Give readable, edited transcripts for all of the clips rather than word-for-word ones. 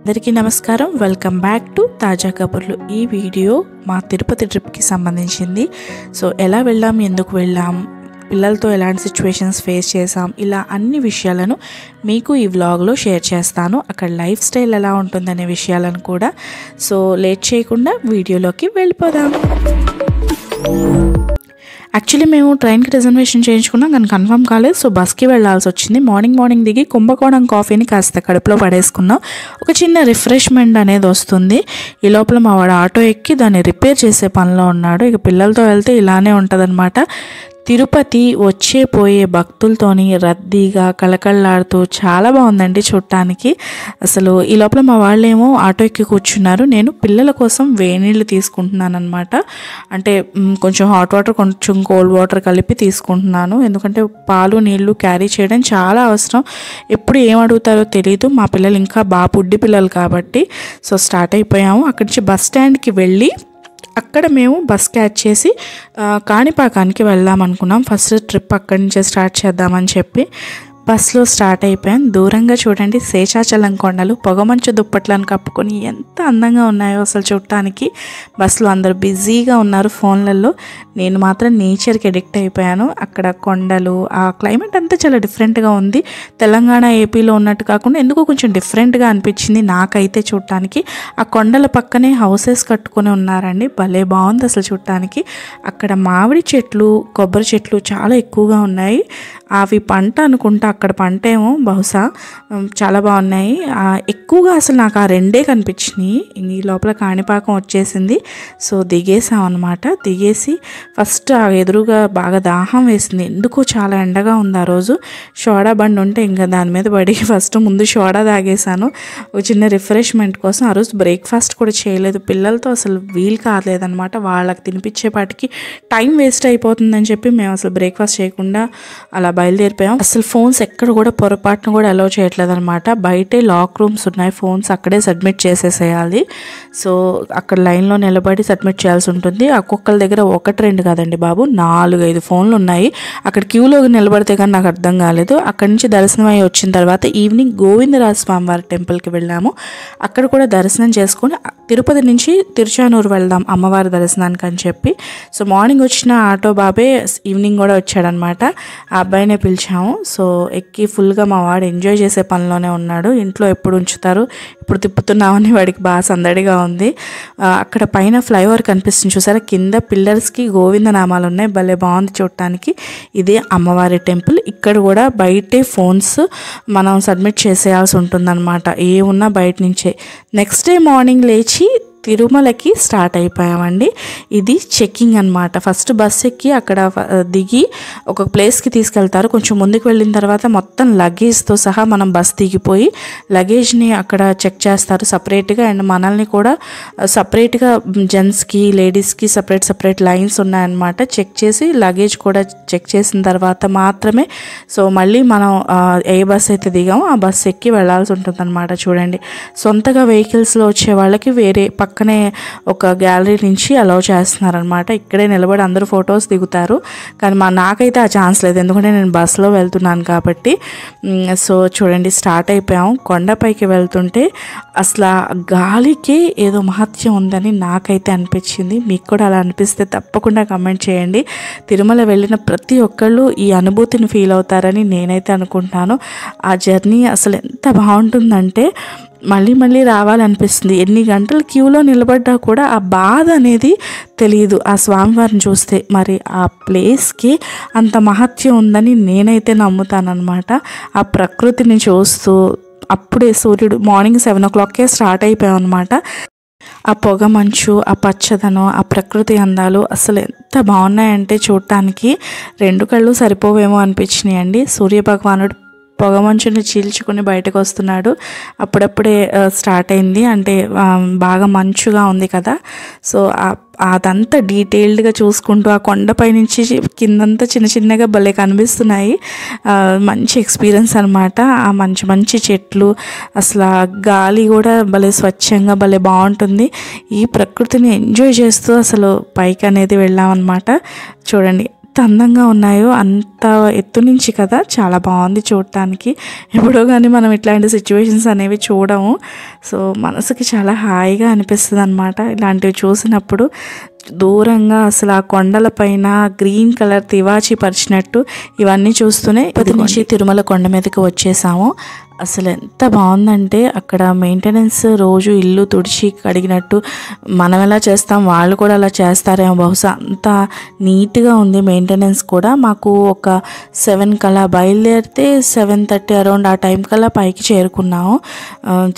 అందరికీ నమస్కారం. Welcome back to తాజా కబుర్లు. ఈ వీడియో మా తిరుపతి ట్రిప్కి సంబంధించింది. సో ఎలా వెళ్ళాం, ఎందుకు వెళ్ళాం, పిల్లలతో ఎలాంటి సిచ్యువేషన్స్ ఫేస్ చేసాం, ఇలా అన్ని విషయాలను మీకు ఈ వ్లాగ్లో షేర్ చేస్తాను. అక్కడ లైఫ్ స్టైల్ ఎలా ఉంటుందనే విషయాలను కూడా. సో లేట్ చేయకుండా వీడియోలోకి వెళ్ళిపోదాం. యాక్చువల్లీ మేము ట్రైన్కి రిజర్వేషన్ చేయించుకున్నాం కానీ కన్ఫర్మ్ కాలేదు. సో బస్కి వెళ్ళాల్సి వచ్చింది. మార్నింగ్ దిగి కుంభకోణం కాఫీని కాస్త కడుపులో పడేసుకున్నాం. ఒక చిన్న రిఫ్రెష్మెంట్ అనేది వస్తుంది. ఈ లోపల మా వాడు ఆటో ఎక్కి దాన్ని రిపేర్ చేసే పనిలో ఉన్నాడు. ఇక పిల్లలతో వెళ్తే ఇలానే ఉంటుందన్నమాట. తిరుపతి వచ్చే పోయే భక్తులతోని రద్దీగా కళకళలాడుతూ చాలా బాగుందండి చూడటానికి. అసలు ఈ లోపల మా వాళ్ళేమో ఆటో ఎక్కి కూర్చున్నారు. నేను పిల్లల కోసం వేనీళ్ళు తీసుకుంటున్నాను అనమాట. అంటే కొంచెం హాట్ వాటర్ కొంచెం కోల్డ్ వాటర్ కలిపి తీసుకుంటున్నాను. ఎందుకంటే పాలు నీళ్లు క్యారీ చేయడం చాలా అవసరం. ఎప్పుడు ఏం అడుగుతారో తెలియదు. మా పిల్లలు ఇంకా బాగా పుడ్డి పిల్లలు కాబట్టి. సో స్టార్ట్ అయిపోయాము. అక్కడి నుంచి బస్ స్టాండ్కి వెళ్ళి అక్కడ మేము బస్ క్యాచ్ చేసి కాణిపాకానికి వెళ్దాం అనుకున్నాం. ఫస్ట్ ట్రిప్ అక్కడి నుంచే స్టార్ట్ చేద్దామని చెప్పి బస్లో స్టార్ట్ అయిపోయాం. దూరంగా చూడండి శేషాచలం కొండలు పొగమంచు దుప్పట్లను కప్పుకొని ఎంత అందంగా ఉన్నాయో అసలు చూడటానికి. బస్సులో అందరూ బిజీగా ఉన్నారు ఫోన్లలో. నేను మాత్రం నేచర్కి అడిక్ట్ అయిపోయాను. అక్కడ కొండలు, ఆ క్లైమేట్ అంతా చాలా డిఫరెంట్గా ఉంది. తెలంగాణ ఏపీలో ఉన్నట్టు కాకుండా ఎందుకో కొంచెం డిఫరెంట్గా అనిపించింది నాకైతే చూడటానికి. ఆ కొండల పక్కనే హౌసెస్ కట్టుకొని ఉన్నారండి. భలే బాగుంది అసలు చూడటానికి. అక్కడ మామిడి చెట్లు, కొబ్బరి చెట్లు చాలా ఎక్కువగా ఉన్నాయి. అవి పంట అనుకుంటా, అక్కడ పంట ఏమో బహుశా. చాలా బాగున్నాయి. ఎక్కువగా అసలు నాకు ఆ రెండే కనిపించినాయి. ఈ లోపల కాణిపాకం వచ్చేసింది. సో దిగేసాం అనమాట. దిగేసి ఫస్ట్ ఆ ఎదురుగా బాగా దాహం వేసింది. ఎందుకో చాలా ఎండగా ఉంది ఆ రోజు. సోడా బండి ఉంటే ఇంకా దాని మీద పడి ఫస్ట్ ముందు సోడా తాగేసాను ఒక చిన్న రిఫ్రెష్మెంట్ కోసం. ఆ రోజు బ్రేక్ఫాస్ట్ కూడా చేయలేదు. పిల్లలతో అసలు వీలు కాలేదనమాట. వాళ్ళకి తినిపించేపాటికి టైం వేస్ట్ అయిపోతుందని చెప్పి మేము అసలు బ్రేక్ఫాస్ట్ చేయకుండా అలా బయలుదేరిపోయాం. అసలు ఫోన్స్ ఎక్కడ కూడా పొరపాటును కూడా అలౌ చేయట్లేదు అనమాట. బయటే లాక్ రూమ్స్ ఉన్నాయి. ఫోన్స్ అక్కడే సబ్మిట్ చేసేసేయాలి. సో అక్కడ లైన్లో నిలబడి సబ్మిట్ చేయాల్సి ఉంటుంది. ఒక్కొక్కరి దగ్గర 1-2 కాదండి బాబు, 4-5 ఫోన్లు ఉన్నాయి. అక్కడ క్యూలో నిలబడితే కానీ నాకు అర్థం కాలేదు. అక్కడి నుంచి దర్శనం అయ్యి వచ్చిన తర్వాత ఈవినింగ్ గోవిందరాజ స్వామివారి టెంపుల్కి వెళ్ళాము. అక్కడ కూడా దర్శనం చేసుకొని తిరుపతి నుంచి తిరుచానూరు వెళ్దాం అమ్మవారి దర్శనానికి అని చెప్పి. సో మార్నింగ్ వచ్చిన ఆటో బాబే ఈవినింగ్ కూడా వచ్చాడనమాట. ఆ అబ్బాయినే పిలిచాము. సో ఎక్కి ఫుల్గా మా వాడు ఎంజాయ్ చేసే పనిలోనే ఉన్నాడు. ఇంట్లో ఎప్పుడు ఉంచుతారు, ఇప్పుడు తిప్పుతున్నామని వాడికి బాగా సందడిగా ఉంది. అక్కడ పైన ఫ్లైఓవర్ కనిపిస్తుంది చూసారా, కింద పిల్లర్స్కి గోవింద నామాలు ఉన్నాయి. భలే బాగుంది చూడటానికి. ఇదే అమ్మవారి టెంపుల్. ఇక్కడ కూడా బయటే ఫోన్స్ మనం సబ్మిట్ చేసేయాల్సి ఉంటుందన్నమాట. ఏమున్నా బయట నుంచే. నెక్స్ట్ డే మార్నింగ్ లేచి తిరుమలకి స్టార్ట్ అయిపోయామండి. ఇది చెక్కింగ్ అనమాట. ఫస్ట్ బస్ ఎక్కి అక్కడ దిగి ఒక ప్లేస్కి తీసుకెళ్తారు. కొంచెం ముందుకు వెళ్ళిన తర్వాత మొత్తం లగేజ్తో సహా మనం బస్ దిగిపోయి లగేజ్ని అక్కడ చెక్ చేస్తారు సపరేట్గా. అండ్ మనల్ని కూడా సపరేట్గా జెంట్స్కి లేడీస్కి సపరేట్ లైన్స్ ఉన్నాయన్నమాట. చెక్ చేసి లగేజ్ కూడా చెక్ చేసిన తర్వాత మాత్రమే సో మళ్ళీ మనం ఏ బస్ అయితే దిగామో ఆ బస్ ఎక్కి వెళ్ళాల్సి ఉంటుందన్నమాట. చూడండి, సొంతగా వెహికల్స్లో వచ్చే వాళ్ళకి వేరే పక్కనే ఒక గ్యాలరీ నుంచి అలౌ చేస్తున్నారనమాట. ఇక్కడే నిలబడి అందరూ ఫొటోస్ దిగుతారు. కానీ నాకైతే ఆ ఛాన్స్ లేదు, ఎందుకంటే నేను బస్సులో వెళ్తున్నాను కాబట్టి. సో చూడండి, స్టార్ట్ అయిపోయాము. కొండపైకి వెళ్తుంటే అసలు గాలికి ఏదో మహత్యం ఉందని నాకైతే అనిపించింది. మీకు కూడా అలా అనిపిస్తే తప్పకుండా కమెంట్ చేయండి. తిరుమల వెళ్ళిన ప్రతి ఒక్కళ్ళు ఈ అనుభూతిని ఫీల్ అవుతారని నేనైతే అనుకుంటాను. ఆ జర్నీ అసలు ఎంత బాగుంటుందంటే మళ్ళీ రావాలనిపిస్తుంది. ఎన్ని గంటలు క్యూలో నిలబడ్డా కూడా ఆ బాధ అనేది తెలియదు ఆ స్వామివారిని చూస్తే. మరి ఆ ప్లేస్కి అంత మహత్యం ఉందని నేనైతే నమ్ముతానన్నమాట. ఆ ప్రకృతిని చూస్తూ అప్పుడే సూర్యుడు మార్నింగ్ 7 o'clockకే స్టార్ట్ అయిపోయాం అనమాట. ఆ పొగ మంచు, ఆ పచ్చదనం, ఆ ప్రకృతి అందాలు అసలు ఎంత బాగున్నాయంటే చూడటానికి 2 కళ్ళు సరిపోవేమో అనిపించినాయి అండి. సూర్యభగవానుడు పొగమంచుని చీల్చుకుని బయటకు వస్తున్నాడు. అప్పుడప్పుడే స్టార్ట్ అయింది. అంటే బాగా మంచుగా ఉంది కదా. సో అదంతా డీటెయిల్డ్గా చూసుకుంటూ ఆ కొండపై నుంచి కిందంతా చిన్నగా భలే కనిపిస్తున్నాయి. మంచి ఎక్స్పీరియన్స్ అనమాట. ఆ మంచి చెట్లు, అసలు గాలి కూడా భలే స్వచ్ఛంగా భలే బాగుంటుంది. ఈ ప్రకృతిని ఎంజాయ్ చేస్తూ అసలు పైకి అనేది వెళ్ళామన్నమాట. చూడండి, అందంగా ఉన్నాయో అంత ఎత్తు నుంచి కదా, చాలా బాగుంది చూడటానికి. ఎప్పుడో కానీ మనం ఇట్లాంటి సిచ్యువేషన్స్ అనేవి చూడము. సో మనసుకి చాలా హాయిగా అనిపిస్తుంది అనమాట ఇలాంటివి చూసినప్పుడు. దూరంగా అసలు ఆ కొండల పైన గ్రీన్ కలర్ తివాచి పరిచినట్టు ఇవన్నీ చూస్తూనే ఇప్పటి నుంచి తిరుమల కొండ మీదకి వచ్చేసాము. అసలు ఎంత బాగుందంటే అక్కడ మెయింటెనెన్స్ రోజు ఇల్లు తుడిచి కడిగినట్టు మనం ఎలా చేస్తాం వాళ్ళు కూడా అలా చేస్తారేమో బహుశా, అంత నీట్గా ఉంది మెయింటెనెన్స్ కూడా. మాకు ఒక 7 కల్లా బయలుదేరితే 7:30 అరౌండ్ ఆ టైం కల్లా పైకి చేరుకున్నాము.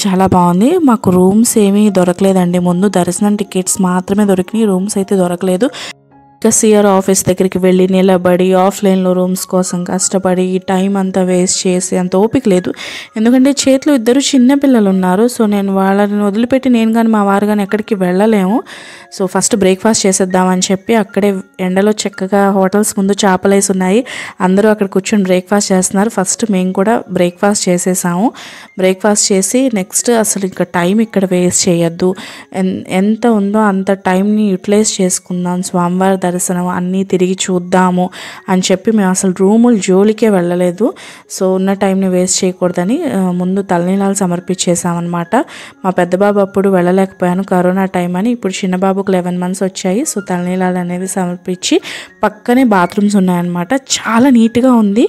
చాలా బాగుంది. మాకు రూమ్స్ ఏమీ దొరకలేదండి. ముందు దర్శనం టికెట్స్ మాత్రమే దొరికినాయి, రూమ్స్ అయితే దొరకలేదు. ఇంకా సిఆర్ ఆఫీస్ దగ్గరికి వెళ్ళి నిలబడి ఆఫ్లైన్లో రూమ్స్ కోసం కష్టపడి టైం అంతా వేస్ట్ చేసి అంత ఓపిక లేదు. ఎందుకంటే చేతిలో 2 చిన్న పిల్లలు ఉన్నారు. సో నేను వాళ్ళని వదిలిపెట్టి నేను కానీ మా వారు కానీ ఎక్కడికి వెళ్ళలేము. సో ఫస్ట్ బ్రేక్ఫాస్ట్ చేసేద్దామని చెప్పి అక్కడే ఎండలో చక్కగా హోటల్స్ ముందు చేపలేసి ఉన్నాయి, అందరూ అక్కడ కూర్చొని బ్రేక్ఫాస్ట్ చేస్తున్నారు. ఫస్ట్ మేము కూడా బ్రేక్ఫాస్ట్ చేసేసాము. బ్రేక్ఫాస్ట్ చేసి నెక్స్ట్ అసలు ఇంకా టైం ఇక్కడ వేస్ట్ చేయొద్దు, ఎంత ఉందో అంత టైంని యూటిలైజ్ చేసుకుందాం, స్వామివారి దర్శనం అన్నీ తిరిగి చూద్దాము అని చెప్పి మేము అసలు రూములు జోలికే వెళ్ళలేదు. సో ఉన్న టైంని వేస్ట్ చేయకూడదని ముందు తలనీలాలు సమర్పించేసామన్నమాట. మా పెద్ద బాబు అప్పుడు వెళ్ళలేకపోయాను, కరోనా టైం అని. ఇప్పుడు చిన్న బాబుకు 11 months వచ్చాయి. సో తలనీలాలు అనేవి సమర్పించి పక్కనే బాత్రూమ్స్ ఉన్నాయన్నమాట. చాలా నీట్గా ఉంది.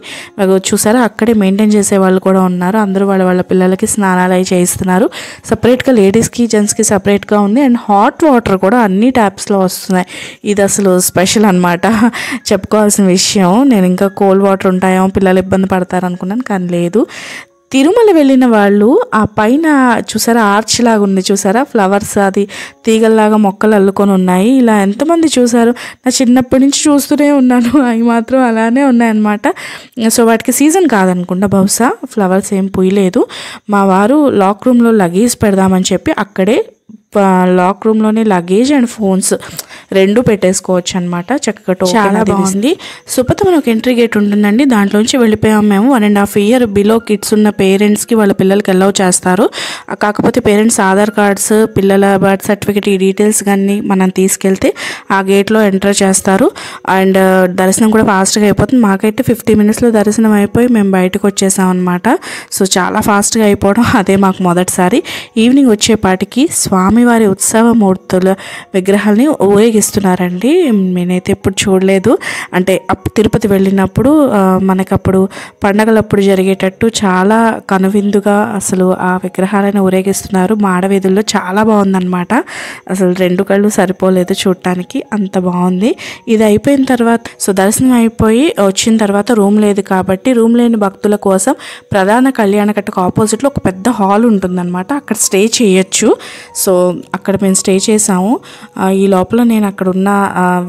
చూసారా అక్కడే మెయింటైన్ చేసే వాళ్ళు కూడా ఉన్నారు. అందరూ వాళ్ళ పిల్లలకి స్నానాలు అవి చేయిస్తున్నారు. సపరేట్గా లేడీస్కి జెంట్స్కి సపరేట్గా ఉంది. అండ్ హాట్ వాటర్ కూడా అన్ని ట్యాప్స్లో వస్తున్నాయి. ఇది అసలు స్పెషల్ అనమాట, చెప్పుకోవాల్సిన విషయం. నేను ఇంకా కోల్డ్ వాటర్ ఉంటాయేమో పిల్లలు ఇబ్బంది పడతారు అనుకున్నాను, కానీ లేదు. తిరుమల వెళ్ళిన వాళ్ళు ఆ పైన చూసారా ఆర్చ్ లాగా ఉంది, చూసారా ఫ్లవర్స్ అది తీగల్లాగా మొక్కలు అల్లుకొని ఉన్నాయి. ఇలా ఎంతమంది చూసారు? నా చిన్నప్పటి నుంచి చూస్తూనే ఉన్నాను, అవి మాత్రం అలానే ఉన్నాయన్నమాట. సో వాటికి సీజన్ కాదనుకుంటా బహుశా, ఫ్లవర్స్ ఏం పూయలేదు. మా వారు లాక్ రూమ్లో లగేజ్ పెడదామని చెప్పి అక్కడే లాక్ రూమ్లోనే లగేజ్ అండ్ ఫోన్స్ 2 పెట్టేసుకోవచ్చు అనమాట. చక్కగా చాలా బాగుంది. సుపథమని ఒక ఎంట్రీ గేట్ ఉంటుందండి, దాంట్లోంచి వెళ్ళిపోయాము మేము. 1.5 year బిలో కిడ్స్ ఉన్న పేరెంట్స్కి వాళ్ళ పిల్లలకి అలౌ చేస్తారు. కాకపోతే పేరెంట్స్ ఆధార్ కార్డ్స్, పిల్లల బర్త్ సర్టిఫికేట్ ఈ డీటెయిల్స్ కానీ మనం తీసుకెళ్తే ఆ గేట్లో ఎంటర్ చేస్తారు. అండ్ దర్శనం కూడా ఫాస్ట్గా అయిపోతుంది. మాకైతే 50 minutesలో దర్శనం అయిపోయి మేము బయటకు వచ్చేసాం అనమాట. సో చాలా ఫాస్ట్గా అయిపోవడం అదే మాకు మొదటిసారి. ఈవినింగ్ వచ్చేపాటికి స్వామివారి ఉత్సవ మూర్తుల విగ్రహాలని ఊరేగిస్తున్నారండి. నేనైతే ఎప్పుడు చూడలేదు. అంటే తిరుపతి వెళ్ళినప్పుడు మనకప్పుడు పండగలప్పుడు జరిగేటట్టు చాలా కనువిందుగా అసలు ఆ విగ్రహాలను ఊరేగిస్తున్నారు మాడవీధుల్లో. చాలా బాగుందన్నమాట. అసలు 2 కళ్ళు సరిపోలేదు చూడటానికి, అంత బాగుంది. ఇది అయిపోయిన తర్వాత సో దర్శనం అయిపోయి వచ్చిన తర్వాత రూమ్ లేదు కాబట్టి రూమ్ లేని భక్తుల కోసం ప్రధాన కళ్యాణకట్టకు ఆపోజిట్లో ఒక పెద్ద హాల్ ఉంటుందన్నమాట, అక్కడ స్టే చేయొచ్చు. సో అక్కడ మేము స్టే చేసాము. ఈ లోపల నేను అక్కడ ఉన్న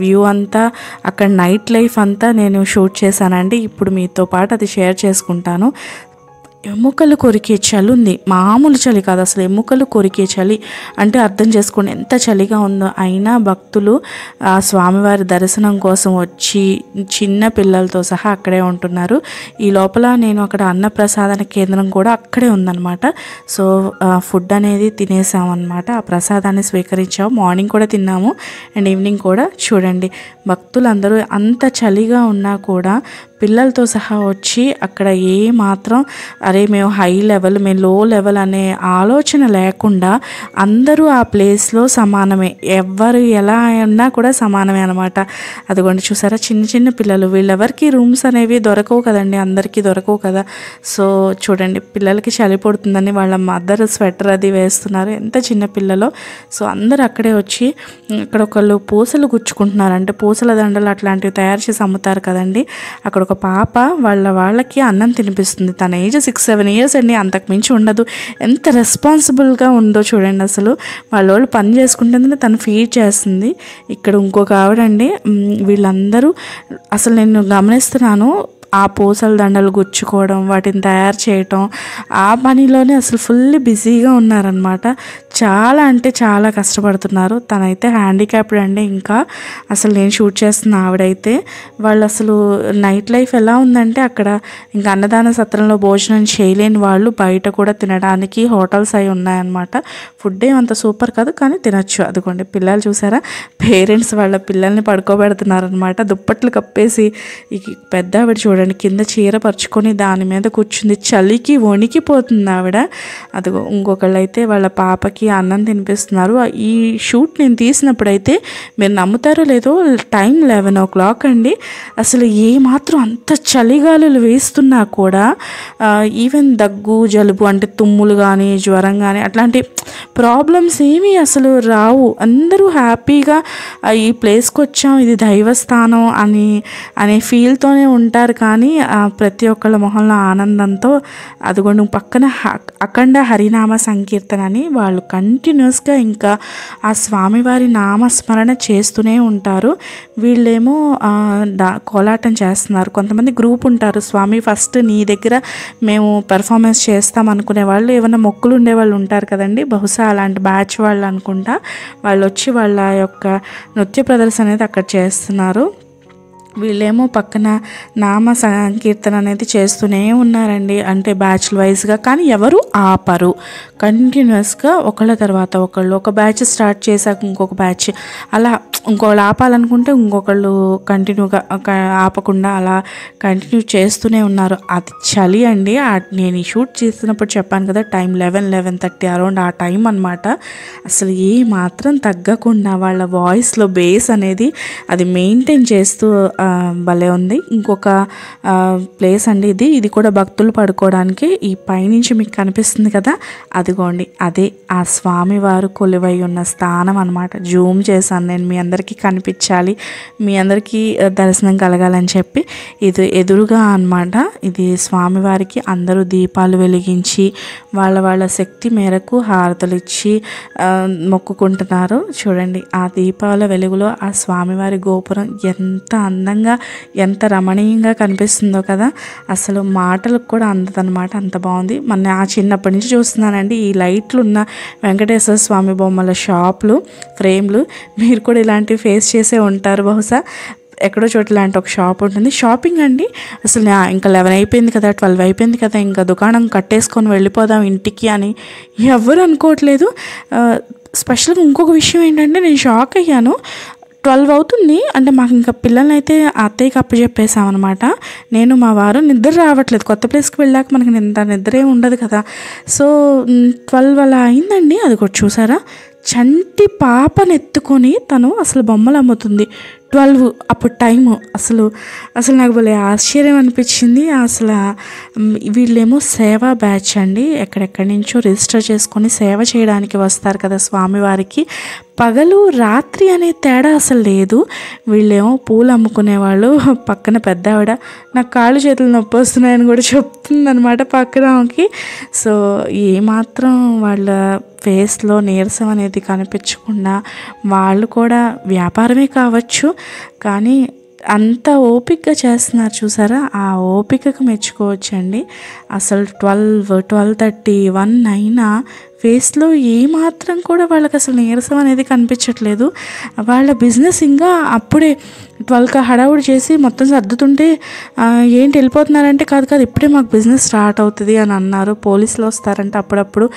వ్యూ అంతా, అక్కడ నైట్ లైఫ్ అంతా నేను షూట్ చేశానండి. ఇప్పుడు మీతో పాటు అది షేర్ చేసుకుంటాను. ఎముకలు కొరికే చలి ఉంది, మామూలు చలి కాదు అసలు, ఎముకలు కొరికే చలి అంటే అర్థం చేసుకోండి ఎంత చలిగా ఉందో. అయినా భక్తులు ఆ స్వామివారి దర్శనం కోసం వచ్చి చిన్న పిల్లలతో సహా అక్కడే ఉంటున్నారు. ఈ లోపల నేను అక్కడ అన్నప్రసాదన కేంద్రం కూడా అక్కడే ఉందన్నమాట. సో ఫుడ్ అనేది తినేసామన్నమాట, ఆ ప్రసాదాన్ని స్వీకరించాము. మార్నింగ్ కూడా తిన్నాము అండ్ ఈవినింగ్ కూడా. చూడండి భక్తులందరూ అంత చలిగా ఉన్నా కూడా పిల్లలతో సహా వచ్చి అక్కడ ఏ మాత్రం అరే మేము హై లెవెల్ మేము లో లెవెల్ అనే ఆలోచన లేకుండా అందరూ ఆ ప్లేస్లో సమానమే, ఎవరు ఎలా ఉన్నా కూడా సమానమే అనమాట. అదిగోండి చూసారా చిన్న చిన్న పిల్లలు, వీళ్ళెవరికి రూమ్స్ అనేవి దొరకవు కదండి, అందరికీ దొరకవు కదా. సో చూడండి పిల్లలకి చలి పడుతుందని వాళ్ళ మదర్ స్వెటర్ అది వేస్తున్నారు, ఎంత చిన్న పిల్లలో. సో అందరు అక్కడే వచ్చి అక్కడ ఒకళ్ళు పూసలు గుచ్చుకుంటున్నారు, అంటే పూసల దండలు అట్లాంటివి తయారు చేసి అమ్ముతారు కదండి. అక్కడ ఒక పాప వాళ్ళకి అన్నం తినిపిస్తుంది. తన ఏజ్ 6-7 years అండి, అంతకు మించి ఉండదు. ఎంత రెస్పాన్సిబుల్గా ఉందో చూడండి. అసలు వాళ్ళు పని చేసుకుంటుందని తను ఫీడ్ చేస్తుంది. ఇక్కడ ఇంకొక ఆవిడండి, వీళ్ళందరూ అసలు నేను గమనిస్తున్నాను ఆ పూసల దండలు గుచ్చుకోవడం, వాటిని తయారు చేయటం, ఆ పనిలోనే అసలు ఫుల్ బిజీగా ఉన్నారనమాట. చాలా అంటే చాలా కష్టపడుతున్నారు. తనైతే హ్యాండిక్యాప్డ్ అండి. ఇంకా అసలు నేను షూట్ చేస్తున్న ఆవిడైతే వాళ్ళు అసలు నైట్ లైఫ్ ఎలా ఉందంటే అక్కడ ఇంకా అన్నదాన సత్రంలో భోజనం చేయలేని వాళ్ళు బయట కూడా తినడానికి హోటల్స్ అవి ఉన్నాయన్నమాట. ఫుడ్ ఏమంత సూపర్ కాదు కానీ తినచ్చు. అదిగోండి పిల్లలు చూసారా, పేరెంట్స్ వాళ్ళ పిల్లల్ని పడుకోబెడుతున్నారనమాట. దుప్పట్లు కప్పేసి ఈ పెద్ద ఆవిడ చూడండి కింద చీర పరుచుకొని దాని మీద కూర్చుంది. చలికి వణికిపోతుంది ఆవిడ. అదిగో ఇంకొకళ్ళు అయితే వాళ్ళ పాపకి అన్నం తినిపిస్తున్నారు. ఈ షూట్ నేను తీసినప్పుడైతే మీరు నమ్ముతారో లేదో టైం 11 o'clock అండి. అసలు ఏమాత్రం అంత చలిగాలులు వేస్తున్నా కూడా ఈవెన్ దగ్గు జలుబు అంటే తుమ్ములు కానీ జ్వరం కానీ అట్లాంటి ప్రాబ్లమ్స్ ఏమీ అసలు రావు. అందరూ హ్యాపీగా ఈ ప్లేస్కి వచ్చాం, ఇది దైవస్థానం అనే ఫీల్తోనే ఉంటారు. కానీ ప్రతి ఒక్కళ్ళ మొహంలో ఆనందంతో అదిగోండి పక్కన అఖండ హరినామ సంకీర్తన అని వాళ్ళు కంటిన్యూస్గా ఇంకా ఆ స్వామివారి నామస్మరణ చేస్తూనే ఉంటారు. వీళ్ళేమో కోలాటం చేస్తున్నారు. కొంతమంది గ్రూప్ ఉంటారు, స్వామి ఫస్ట్ నీ దగ్గర మేము పెర్ఫార్మెన్స్ చేస్తాం అనుకునే వాళ్ళు, ఏమైనా మొక్కులు ఉండే వాళ్ళు ఉంటారు కదండి, బహుశా అలాంటి బ్యాచ్ వాళ్ళు అనుకుంటా. వాళ్ళు వచ్చి వాళ్ళ యొక్క నృత్య ప్రదర్శన అనేది అక్కడ చేస్తున్నారు. వీళ్ళేమో పక్కన నామ సంకీర్తన అనేది చేస్తూనే ఉన్నారండి, అంటే బ్యాచ్ల వైజ్గా. కానీ ఎవరు ఆపరు, కంటిన్యూస్గా ఒకళ్ళ తర్వాత ఒకళ్ళు, ఒక బ్యాచ్ స్టార్ట్ చేశాక ఇంకొక బ్యాచ్, అలా ఇంకోళ్ళు ఆపాలనుకుంటే ఇంకొకళ్ళు కంటిన్యూగా ఆపకుండా అలా కంటిన్యూ చేస్తూనే ఉన్నారు. అది చలి అండి. నేను ఈ షూట్ చేస్తున్నప్పుడు చెప్పాను కదా టైం 11-11:30 అరౌండ్ ఆ టైం అనమాట. అసలు ఏ మాత్రం తగ్గకుండా వాళ్ళ వాయిస్లో బేస్ అనేది అది మెయింటైన్ చేస్తూ భలే ఉంది. ఇంకొక ప్లేస్ అండి ఇది కూడా భక్తులు పడుకోవడానికి. ఈ పైనుంచి మీకు కనిపిస్తుంది కదా, అదిగోండి అదే ఆ స్వామివారు కొలువై ఉన్న స్థానం అనమాట. జూమ్ చేశాను నేను, మీ అందరికీ కనిపించాలి, మీ అందరికీ దర్శనం కలగాలని చెప్పి. ఇది ఎదురుగా అనమాట. ఇది స్వామివారికి అందరూ దీపాలు వెలిగించి వాళ్ళ శక్తి మేరకు హారతులు ఇచ్చి మొక్కుకుంటున్నారు. చూడండి ఆ దీపాల వెలుగులో ఆ స్వామివారి గోపురం ఎంత అందంగా ఎంత రమణీయంగా కనిపిస్తుందో కదా, అసలు మాటలకు కూడా అందదన్నమాట, అంత బాగుంది. మన చిన్నప్పటి నుంచి చూస్తున్నానండి ఈ లైట్లు ఉన్న వెంకటేశ్వర స్వామి బొమ్మల షాపులు, ఫ్రేమ్లు. మీరు కూడా ఇలాంటివి ఫేస్ చేసే ఉంటారు బహుశా. ఎక్కడో చోట ఇలాంటి ఒక షాప్ ఉంటుంది. షాపింగ్ అండి అసలు ఇంకా 11 అయిపోయింది కదా, 12 అయిపోయింది కదా, ఇంకా దుకాణం కట్టేసుకొని వెళ్ళిపోదాం ఇంటికి అని ఎవరు అనుకోవట్లేదు. స్పెషల్గా ఇంకొక విషయం ఏంటంటే నేను షాక్ అయ్యాను. 12 అవుతుంది అంటే మాకు ఇంకా పిల్లల్ని అయితే అత్తయ్యకి అప్పచెప్పేసామన్నమాట. నేను మా వారు నిద్ర రావట్లేదు, కొత్త ప్లేస్కి వెళ్ళాక మనకి నిద్రే ఉండదు కదా. సో 12 అలా అయిందండి. అది కూడా చూసారా, చంటి పాపనెత్తుకొని తను అసలు బొమ్మలు అమ్ముతుంది. 12 అప్పుడు టైము. అసలు నాకు భలే ఆశ్చర్యం అనిపించింది. అసలు వీళ్ళేమో సేవా బ్యాచ్ అండి, ఎక్కడెక్కడి నుంచో రిజిస్టర్ చేసుకొని సేవ చేయడానికి వస్తారు కదా స్వామివారికి. పగలు రాత్రి అనే తేడా అసలు లేదు. వీళ్ళేమో పూలు అమ్ముకునేవాళ్ళు. పక్కన పెద్ద ఆవిడ నాకు కాళ్ళు చేతులు నొప్పి వస్తున్నాయని కూడా చెప్తుందనమాట పక్కన ఆమెకి. సో ఏమాత్రం వాళ్ళ ఫేస్లో నీరసం అనేది కనిపించకుండా, వాళ్ళు కూడా వ్యాపారమే కావచ్చు కానీ అంత ఓపికగా చేస్తున్నారు చూసారా, ఆ ఓపికకు మెచ్చుకోవచ్చండి. అసలు 12:30, 1 అయినా ఫేస్లో ఏమాత్రం కూడా వాళ్ళకి అసలు నీరసం అనేది కనిపించట్లేదు. వాళ్ళ బిజినెస్ ఇంకా అప్పుడే 12కి హడావుడి చేసి మొత్తం సర్దుతుంటే ఏంటి వెళ్ళిపోతున్నారంటే, కాదు ఇప్పుడే మాకు బిజినెస్ స్టార్ట్ అవుతుంది అని అన్నారు. పోలీసులు వస్తారంట, అప్పుడప్పుడు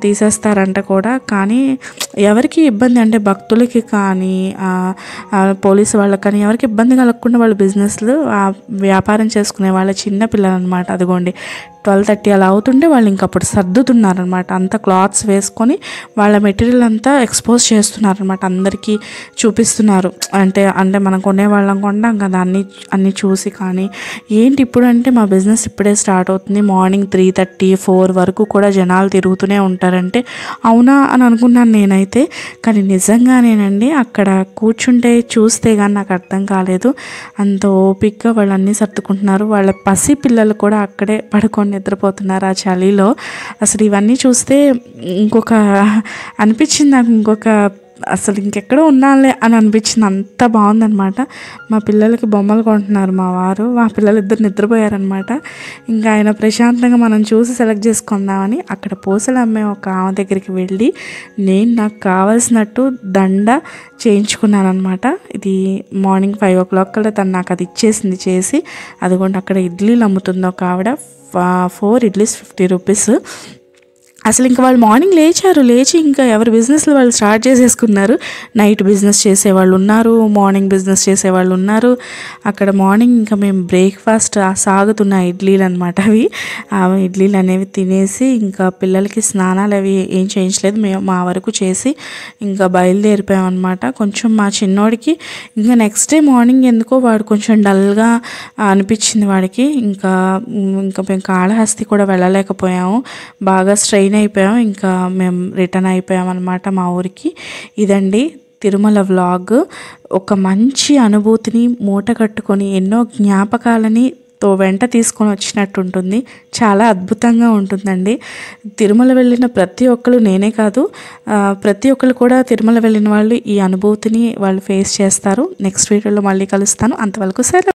తీసేస్తారంట కూడా. కానీ ఎవరికి ఇబ్బంది అంటే భక్తులకి కానీ పోలీసు వాళ్ళకి కానీ ఎవరికి ఇబ్బంది కలగకుండా వాళ్ళ బిజినెస్లు వ్యాపారం చేసుకునే వాళ్ళ చిన్న పిల్లలు అనమాట. అదిగోండి 12:30 అలా అవుతుంటే వాళ్ళు ఇంకప్పుడు సర్దుతున్నారనమాట. అంతా క్లాత్స్ వేసుకొని వాళ్ళ మెటీరియల్ అంతా ఎక్స్పోజ్ చేస్తున్నారనమాట, అందరికీ చూపిస్తున్నారు. అంటే మనం కొనేవాళ్ళం కొంటాం కదా అన్నీ చూసి. కానీ ఏంటి ఇప్పుడు అంటే మా బిజినెస్ ఇప్పుడే స్టార్ట్ అవుతుంది, మార్నింగ్ 3:30, 4 వరకు కూడా జనాలు తిరుగుతూనే ఉంటారంటే అవునా అని అనుకున్నాను నేనైతే. కానీ నిజంగానేనండి, అక్కడ కూర్చుంటే చూస్తే కానీ నాకు అర్థం కాలేదు. అంత ఓపిక్గా వాళ్ళు అన్నీ సర్దుకుంటున్నారు. వాళ్ళ పసి పిల్లలు కూడా అక్కడే పడుకొని నిద్రపోతున్నారు ఆ చలిలో. అసలు ఇవన్నీ చూస్తే అనిపించింది నాకు, ఇంకొక అసలు ఇంకెక్కడో ఉన్నానులే అని అనిపించింది, అంత బాగుందనమాట. మా పిల్లలకి బొమ్మలు కొంటున్నారు మా వారు, మా పిల్లలు ఇద్దరు నిద్రపోయారనమాట. ఇంకా ఆయన ప్రశాంతంగా మనం చూసి సెలెక్ట్ చేసుకుందామని అక్కడ పూసలు అమ్మే ఒక ఆమె దగ్గరికి వెళ్ళి నేను నాకు కావాల్సినట్టు దండ చేయించుకున్నాను అనమాట. ఇది మార్నింగ్ 5 o'clock కల్లా తను నాకు అది ఇచ్చేసింది చేసి. అదిగోండి అక్కడ ఇడ్లీలు అమ్ముతుంది ఒక ఆవిడ, 4 ఇడ్లీస్ 50 రూపీస్. అసలు ఇంకా వాళ్ళు మార్నింగ్ లేచి ఇంకా ఎవరి బిజినెస్లు వాళ్ళు స్టార్ట్ చేసేసుకున్నారు. నైట్ బిజినెస్ చేసేవాళ్ళు ఉన్నారు, మార్నింగ్ బిజినెస్ చేసేవాళ్ళు ఉన్నారు. అక్కడ మార్నింగ్ ఇంకా మేము బ్రేక్ఫాస్ట్ సాగుతున్న ఇడ్లీలు అనమాట అవి. ఆ ఇడ్లీలు అనేవి తినేసి ఇంకా పిల్లలకి స్నానాలు అవి ఏం చేయించలేదు, మేము మా వరకు చేసి ఇంకా బయలుదేరిపోయాం అనమాట. కొంచెం మా చిన్నోడికి ఇంకా నెక్స్ట్ డే మార్నింగ్ ఎందుకో వాడు కొంచెం డల్గా అనిపించింది వాడికి. ఇంకా మేము కాళహస్తి కూడా వెళ్ళలేకపోయాము, బాగా స్ట్రెయిన్ అయిపోయాం. ఇంకా మేము రిటర్న్ అయిపోయాం అనమాట మా ఊరికి. ఇదండి తిరుమల వ్లాగ్. ఒక మంచి అనుభూతిని మూట కట్టుకొని ఎన్నో జ్ఞాపకాలని వెంట తీసుకొని వచ్చినట్టు ఉంటుంది. చాలా అద్భుతంగా ఉంటుందండి. తిరుమల వెళ్ళిన ప్రతి ఒక్కరు, నేనే కాదు ప్రతి ఒక్కరు కూడా తిరుమల వెళ్ళిన వాళ్ళు ఈ అనుభూతిని వాళ్ళు ఫేస్ చేస్తారు. నెక్స్ట్ వీడియోలో మళ్ళీ కలుస్తాను. అంతవరకు సరే.